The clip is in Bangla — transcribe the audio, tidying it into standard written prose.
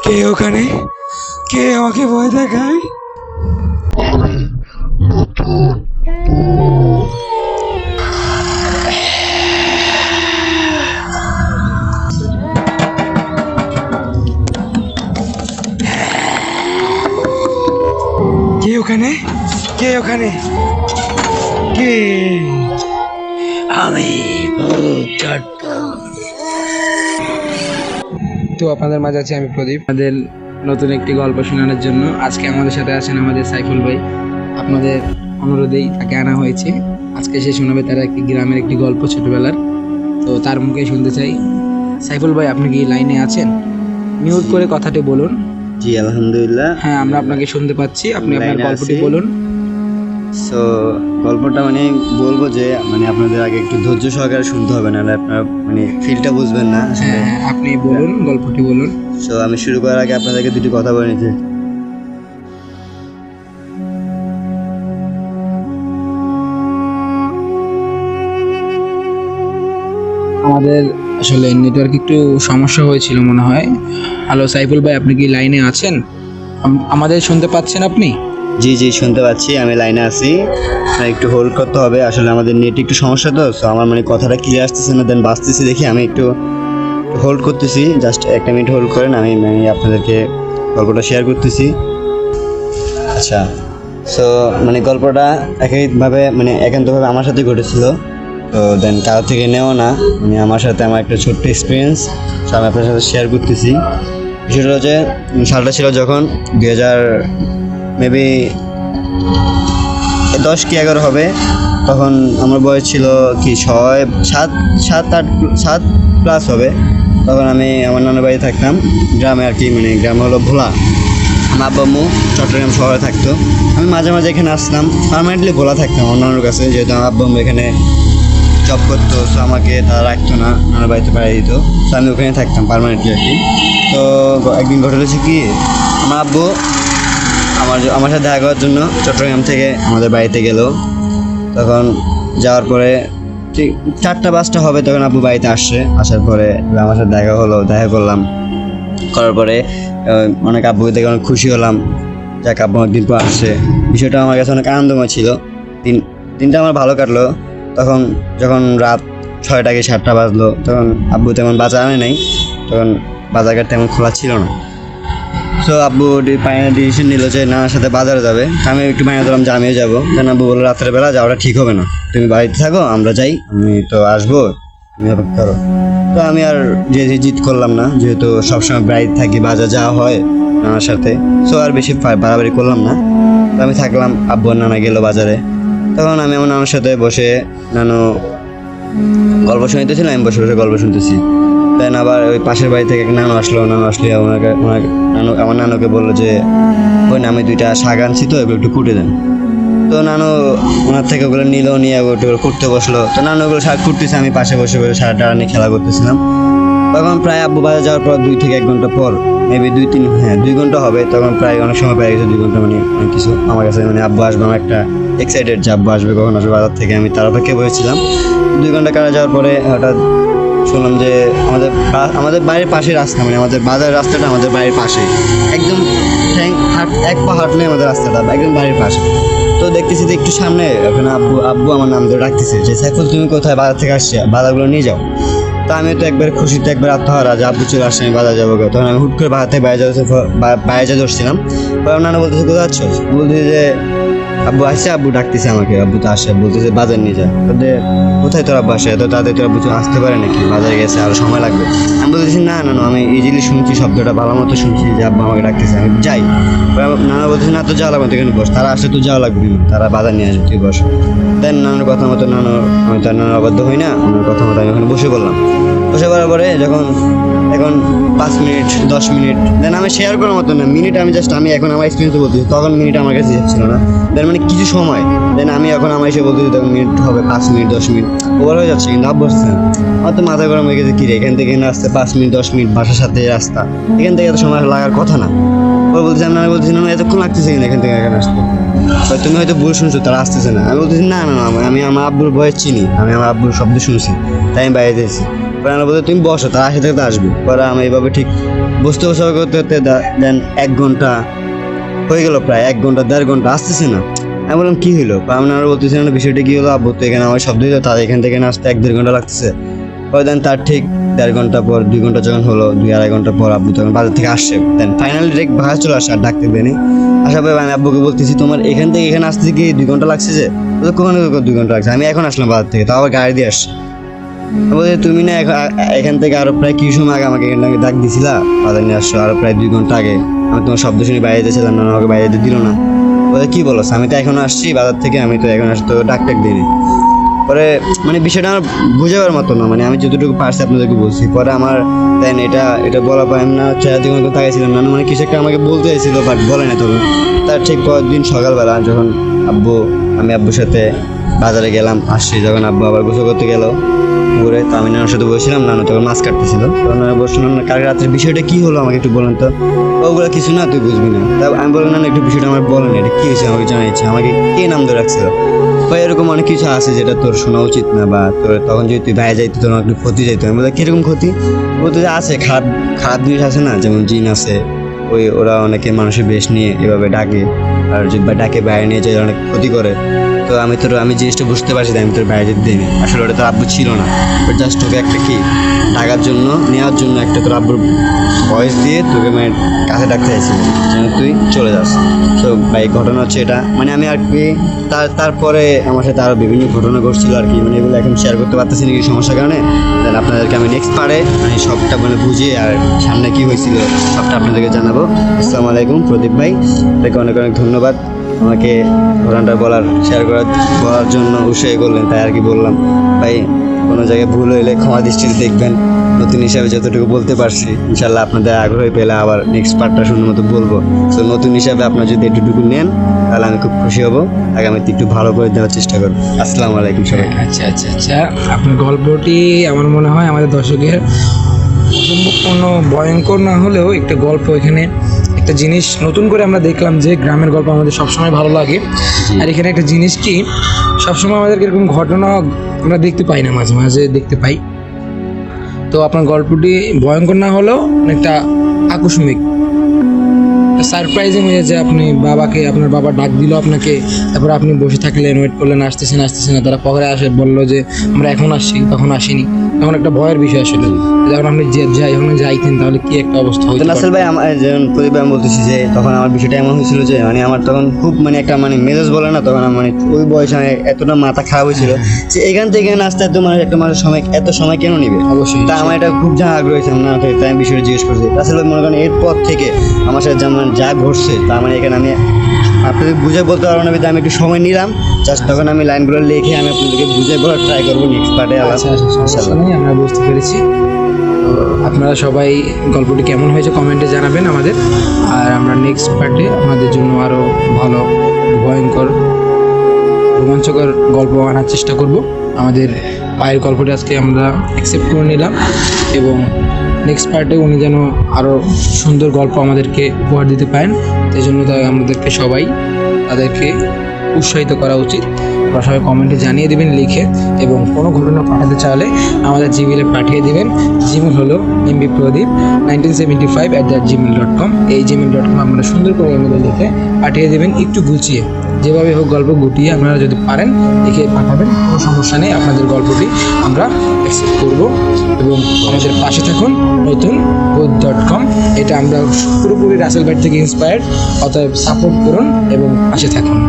কে ওখানে? কে আমাকে ভয় দেখায়? কে ওখানে? কে ওখানে? কে? আমি তো আপনাদের মাঝে আছি আমি প্রদীপ, আমাদের নতুন একটি গল্প শোনানোর জন্য। আজকে আমাদের সাথে আছেন আমাদের সাইফুল ভাই। আপনাদের অনুরোধেই তাকে আনা হয়েছে। আজকে সে শোনাবে তার একটি গ্রামের একটি গল্প ছোটবেলার। তো তার মুখে শুনতে চাই। সাইফুল ভাই, আপনি কি লাইনে আছেন? মিউট করে কথাটি বলুন। জি আলহামদুলিল্লাহ, হ্যাঁ, আমরা আপনাকে শুনতে পাচ্ছি। আপনি আপনার লাইনে গল্পটি আছি। বলুন। সো গল্পটা বলবো যে আপনাদের আগে একটু ধৈর্য সহকারে শুনতে হবে, নাহলে আপনারা ফিলটা বুঝবেন না আসলে। হ্যাঁ, আপনি বলুন, গল্পটি বলুন। সো আমি শুরু করার আগে আপনাদেরকে দুটি কথা বলে নিতে। আমাদের আসলে নেটওয়ার্ক একটু সমস্যা হয়েছিল মনে হয়। হ্যালো সাইফুল ভাই, আপনি কি লাইনে আছেন? আমাদের শুনতে পাচ্ছেন আপনি? জি জি শুনতে পাচ্ছি, আমি লাইনে আছি। একটু হোল্ড করতে হবে, আসলে আমাদের নেট একটু সমস্যা তো। সো আমার কথাটা ক্লিয়ার আসতেছে না, দেন বাঁচতেছি দেখি আমি একটু হোল্ড করতেছি। জাস্ট একটা মিনিট হোল্ড করেন, আমি আপনাদেরকে গল্পটা শেয়ার করতেছি। আচ্ছা, সো গল্পটা একইভাবে একান্তভাবে আমার সাথে ঘটেছিল। তো দেন কারো থেকে নেওয়া না, আমার সাথে আমার একটা ছোট্ট এক্সপিরিয়েন্স আমি আপনার সাথে শেয়ার করতেছি। বিষয়টা হচ্ছে, সালটা ছিল যখন 2000 মেবি 10 কি 11 হবে। তখন আমার বয়স ছিল কি 7 প্লাস হবে। তখন আমি আমার নানার বাড়ি থাকতাম গ্রামে আর কি, গ্রামে হলো ভোলা। আমার আব্বা আম্মু চট্টগ্রাম শহরে থাকতো। আমি মাঝে মাঝে এখানে আসতাম, পার্মানেন্টলি ভোলা থাকতাম আমার নানুর কাছে, যেহেতু আমার আব্বা আম্মু এখানে জব করতো। সো আমাকে তারা রাখতো না, নানার বাড়িতে পাঠিয়ে দিত। তো আমি ওখানে থাকতাম পার্মানেন্টলি আর কি। তো একদিন ঘটেছে কি, আমার আব্বু আমার সাথে দেখা করার জন্য চট্টগ্রাম থেকে আমাদের বাড়িতে গেল। তখন যাওয়ার পরে ঠিক 4টা-5টা হবে, তখন আব্বু বাড়িতে আসছে। আসার পরে আমার সাথে দেখা করলাম। করার পরে অনেক আব্বুকে দেখে অনেক খুশি হলাম, যাক আব্বু অনেকদিন পর আসছে। বিষয়টা আমার কাছে অনেক আনন্দময় ছিল। দিনটা আমার ভালো কাটলো। তখন যখন রাত 6টা কি 7টা বাজলো, তখন আব্বু তেমন বাজার আনে নাই, তখন বাজারঘাট তেমন খোলা ছিল না। সো আব্বু ডিসিশন নিল যে নানার সাথে বাজারে যাবে। আমি একটু মাইনা দিলাম যে আমিও যাবো। দেন আব্বু বললো রাত্রের বেলা যাওয়াটা ঠিক হবে না, তুমি বাড়িতে থাকো, আমরা যাই, আমি তো আসবো, তুমি অপেক্ষা করো। তো আমি আর জিদ করলাম না, যেহেতু সবসময় বাড়িতে থাকি, বাজার যাওয়া হয় নানার সাথে। সো আর বেশি বাড়াবাড়ি করলাম না। তো আমি থাকলাম, আব্বু আর নানা গেলো বাজারে। তখন আমি আমার নানার সাথে বসে, নানু গল্প শুনতেছিল, আমি বসে বসে গল্প শুনতেছি। দেন আবার ওই পাশের বাড়ি থেকে নানু আসলো আমার নানুকে বললো যে ওই না, আমি 2টা শাক আনছি, তো এগুলো একটু কুটে দেন। তো নানু ওনার থেকে ওগুলো নিয়ে ওগুলো কুটতে বসলো। তো নানু ওগুলো শাক কুটতেছে, আমি পাশে বসে বসে শাকটা নিয়ে খেলা করতেছিলাম। তখন প্রায় আব্বু বাজার যাওয়ার পর 2 থেকে 1 ঘন্টা পর, মেবি 2 ঘন্টা হবে। তখন প্রায় অনেক সময় পেয়ে গেছে, 2 ঘন্টা অনেক কিছু আমার কাছে। আব্বু আসবে, আমার একটা এক্সাইটেড যে আব্বু আসবে, কখন আসবে বাজার থেকে। আমি তার অপেক্ষায় বসেছিলাম। 2 ঘন্টা কাটা যাওয়ার পরে হঠাৎ শুনলাম যে আমাদের বাড়ির পাশে রাস্তা, আমাদের বাজারের রাস্তাটা আমাদের বাড়ির পাশে, একদম 1 পা হাঁটলে আমাদের রাস্তাটা একদম বাড়ির পাশে। তো দেখতেছি যে একটু সামনে ওখানে আব্বু আমার নাম ধরে ডাকতেছে যে সাইফুল, তুমি কোথায়? বাজার থেকে আসছি, বাজারগুলো নিয়ে যাও। তো আমি তো একবার খুশিতে একবার আত্মহারা যে আব্বু চলে আসছে, আমি বাজার যাবো। তখন আমি হুট করে বাজার থেকে বাইরে ধরছিলাম। নানা বলতেছে কোথায় যাচ্ছ? বলতেছে যে আব্বু আসছে, আব্বু ডাকতেছে আমাকে, আব্বু তো আসে, বলতেছে বাজার নিয়ে যা। তাদের কোথায় তোর আব্বু আসে? এত তাদের তোর আব্বু আসতে পারে নাকি? বাজারে গেছে, আরো সময় লাগবে। আমি বলতেছি না, আমি ইজিলি শুনছি, শব্দটা ভালো মতো শুনছি যে আব্বু আমাকে ডাকতেছে, আমি যাই। নানা বলতেছে না, তো যাওয়া লাগবে, তুই এখানে বস, তারা আসলে তো যাওয়া লাগবে, তারা বাজার নিয়ে আসবে, তুই বস। দেন নানার কথা মতো আমি তার নানার অবাধ্য হই না, আমার কথা মতো আমি ওখানে বসে বললাম। বসে পড়ার পরে এখন 5 মিনিট 10 মিনিট, দেন আমি শেয়ার করার মতো না মিনিট, আমি এখন আমার এক্সপিরিয়েন্স বলতেছি। তখন মিনিট আমার কাছে ছিল না, দেন কিছু সময়, দেন আমি এখন আমার এসে বলতেছি তখন মিনিট হবে 5 মিনিট 10 মিনিট ওভার হয়ে যাচ্ছে। কিন্তু আব্বু বসছে, আমার তো মাথা গরম হয়ে গেছে, কি রে এখান থেকে এখানে আসতে 5 মিনিট 10 মিনিট, বাসার সাথে রাস্তা, এখান থেকে এত সময় লাগার কথা না। ওরা বলতেছি, আমি বলতেছি না এতক্ষণ লাগতেছে কিনা এখান থেকে এখানে আসতে, তুমি হয়তো ভুল শুনছো, তারা আসতেছে না। আমি বলতেছি না আমি আমার আব্বুর বয়স চিনি, আমি আমার আব্বুর শব্দ শুনছি, তাই আমি বাইরে দিয়েছি। পরে আমরা বলতে তুমি বসো, তার আসে থেকে তো আসবে। পরে আমি এইভাবে ঠিক বসতে করতে করতে দেন 1 ঘন্টা হয়ে গেল, প্রায় 1 ঘন্টা 1.5 ঘন্টা আসতেছে না। আমি বললাম কি হলো, আপনারা বলতেছেন না বিষয়টা কি হলো আব্বু, তো এখানে আমার শব্দ হলো, তার এখান থেকে আসতে 1-1.5 ঘন্টা লাগতেছে। পরে দেন তার ঠিক 1.5 ঘন্টা পর 2 ঘন্টা যখন হলো, 2-2.5 ঘন্টা পর আব্বু তখন বাজার থেকে আসছে। দেন ফাইনালি ডিরেক্ট ভাড়া চলে আসে, আর ডাকতে দেয়নি। আসার পরে আমি আব্বুকে বলতেছি তোমার এখান থেকে এখানে আসতে কি 2 ঘন্টা লাগছে? যে কখনো 2 ঘন্টা লাগছে, আমি এখন আসলাম বাজার থেকে, তাও আবার গাড়ি দিয়ে আসছি। বলছে তুমি না এখান থেকে আরো প্রায় কিছু সময় আগে আমাকে এখানে ডাক দিছিলা, বাজার নিয়ে আসছো আরো প্রায় 2 ঘন্টা আগে। আমি তোমার শব্দ শুনে বাইরে যেতেছিলাম না, আমাকে বাইরে যেতে দিল না। বলে কি বলো, আমি তো এখনো আসছি বাজার থেকে, আমি তো এখন আসছি, তো ডাক দিইনি। পরে মানে বিষয়টা আমার বোঝাবার মতো না, মানে আমি যতটুকু পারছি আপনাদেরকে বলছি। পরে আমার দেন এটা বলা পাই না, চেহারা দিকে তাকাইছিলাম না, মানে কিছু একটা আমাকে বলতে চাইছিল বাট বলে না তখন। তার ঠিক পরের দিন সকালবেলা যখন আমি আব্বুর সাথে বাজারে গেলাম, আসছি যখন আব্বু আবার গোসল করতে গেল ঘুরে, তো আমি নানার সাথে বসছিলাম, নানু তখন মাছ কাটতেছিল। তখন বসছিলাম, কালকে রাত্রে বিষয়টা কি হলো আমাকে একটু বলেন তো। ওগুলো কিছু না, তুই বুঝবি না। তা আমি বললাম না একটু বিষয়টা আমার বলেন, এটা কি হয়েছে আমাকে জানাইছে, আমাকে কে নাম ধরে রাখছিল বা এরকম অনেক কিছু আছে যেটা তোর শোনা উচিত না, বা তোর তখন যদি তুই বাইরে যাইতে তোর একটু ক্ষতি যাইতো। আমি বললাম কিরকম ক্ষতি? বলতে যে আছে খারাপ খারাপ জিনিস আছে না, যেমন জিন আছে, ওরা অনেকে মানুষের বেশ নিয়ে এভাবে ডাকে, আর যদি ডাকে বাইরে নিয়ে যায় অনেক ক্ষতি করে। তো আমি জিনিসটা বুঝতে পারছি, আমি তোর বাইরে যেতে দিইনি। আসলে ওটা তোর আব্বু ছিল না, বাট জাস্ট তোকে একটা কি ডাকার জন্য নেওয়ার জন্য একটা তোর আব্বুর ভয়েস দিয়ে তোকে মানে কাছে ডাকতে চাইছিল যেন তুই চলে যাস। তো ভাই ঘটনা হচ্ছে এটা, মানে আমি আর কি তারপরে আমার সাথে আরও বিভিন্ন ঘটনা ঘটছিল আর কি, মানে এগুলো এখন শেয়ার করতে পারতেছি না কি সমস্যার কারণে। দেন আপনাদেরকে আমি নেক্সট পারে মানে সবটা মানে বুঝিয়ে আর সামনে কী হয়েছিল সবটা আপনাদেরকে জানাবো। আসসালামু আলাইকুম প্রদীপ ভাই, আপনাকে অনেক অনেক ধন্যবাদ আমাকে ঘটনাটা বলার জন্য উৎসাহী করলেন, তাই আর কি বললাম। ভাই কোনো জায়গায় ভুল হইলে ক্ষমা দৃষ্টিতে দেখবেন, নতুন হিসাবে যতটুকু বলতে পারছি ইনশাল্লাহ আপনাদের আগ্রহী পেলে আবার নেক্সট পার্টটা সুন্দর মতো বলবো। তো নতুন হিসাবে আপনার যদি একটুটুকু নেন তাহলে আমি খুব খুশি হব, আগামীতে একটু ভালো করে দেওয়ার চেষ্টা করবো। আসসালামু আলাইকুম সবাই। আচ্ছা আচ্ছা আচ্ছা, আপনার গল্পটি আমার মনে হয় আমাদের দর্শকের কোনো ভয়ঙ্কর না হলেও একটা গল্প, এখানে একটা জিনিস নতুন করে আমরা দেখলাম যে গ্রামের গল্প আমাদের সবসময় ভালো লাগে। আর এখানে একটা জিনিস কি, সবসময় আমাদেরকে এরকম ঘটনা আমরা দেখতে পাই না, মাঝে মাঝে দেখতে পাই। তো আপনার গল্পটি ভয়ঙ্কর না হলেও অনেকটা আকস্মিক, সারপ্রাইজিং হয়ে যে আপনার বাবা ডাক দিল আপনাকে, তারপর আপনি বসে থাকলেন, ওয়েট করলেন, আসতেছে না, তারা পরে আসে বললো যে আমরা এখন আসছি, তখন আসিনি, তখন একটা ভয়ের বিষয় আসলে। যখন আপনি যাইতেন তাহলে কি একটা অবস্থা হতো। নাসেল ভাই যেমন প্রদীপ ভাই আমি বলতেছি যে তখন আমার বিষয়টা এমন হয়েছিল যে মানে আমার তখন খুব মানে একটা মানে মেজাজ বলে না, তখন আমার মানে ওই বয়সে আমার এতটা মাথা খারাপ হয়েছিল যে এখান থেকে আসতে এত মানে একটা মানুষের এত সময় কেন নিবে। অবশ্যই তা আমার এটা খুব যা আগ্রহ হয়েছে না, তাই আমি বিষয়টা জিজ্ঞেস করছি। নাসেল ভাই মনে করেন এরপর থেকে আমার সাথে যেমন যা ঘটছে তা মানে এখানে আমি আপনাদের বুঝে বলতে পারবো না, আমি একটু সময় নিলাম জাস্ট, তখন আমি লাইনগুলো লিখে আমি আপনাদেরকে বুঝে বলার ট্রাই করবো নেক্সট পার্টে। আমরা বুঝতে পেরেছি। আপনারা সবাই গল্পটি কেমন হয়েছে কমেন্টে জানাবেন আমাদের, আর আমরা নেক্সট পার্টে আপনাদের জন্য আরও ভালো ভয়ঙ্কর রোমাঞ্চকর গল্প আনার চেষ্টা করব। আমাদের ভাইয়ের গল্পটি আজকে আমরা অ্যাকসেপ্ট করে নিলাম, এবং নেক্সট পার্টে উনি যেন আরও সুন্দর গল্প আমাদেরকে উপহার দিতে পারেন, সেই জন্য আমাদেরকে সবাই তাদেরকে উৎসাহিত করা উচিত। আপনারা সবাই কমেন্টে জানিয়ে দেবেন লিখে, এবং কোনো ঘটনা পাঠাতে চাইলে আমাদের জিমেলে পাঠিয়ে দেবেন। জিমেল হলো mbprodeep1975@gmail.com। এই gmail.com আপনারা সুন্দর করে ইমেলে লিখে পাঠিয়ে দেবেন, একটু গুছিয়ে, যেভাবে হোক গল্প গুটিয়ে আপনারা যদি পারেন লিখে পাঠাবেন, কোনো সমস্যা নেই। আপনাদের গল্পটি আমরা অ্যাকসেপ্ট করব, এবং আমাদের পাশে থাকুন নতুন.com। এটা আমরা পুরোপুরি রাসেল ভাই থেকে ইন্সপায়ার্ড, অতএব সাপোর্ট করুন এবং পাশে থাকুন।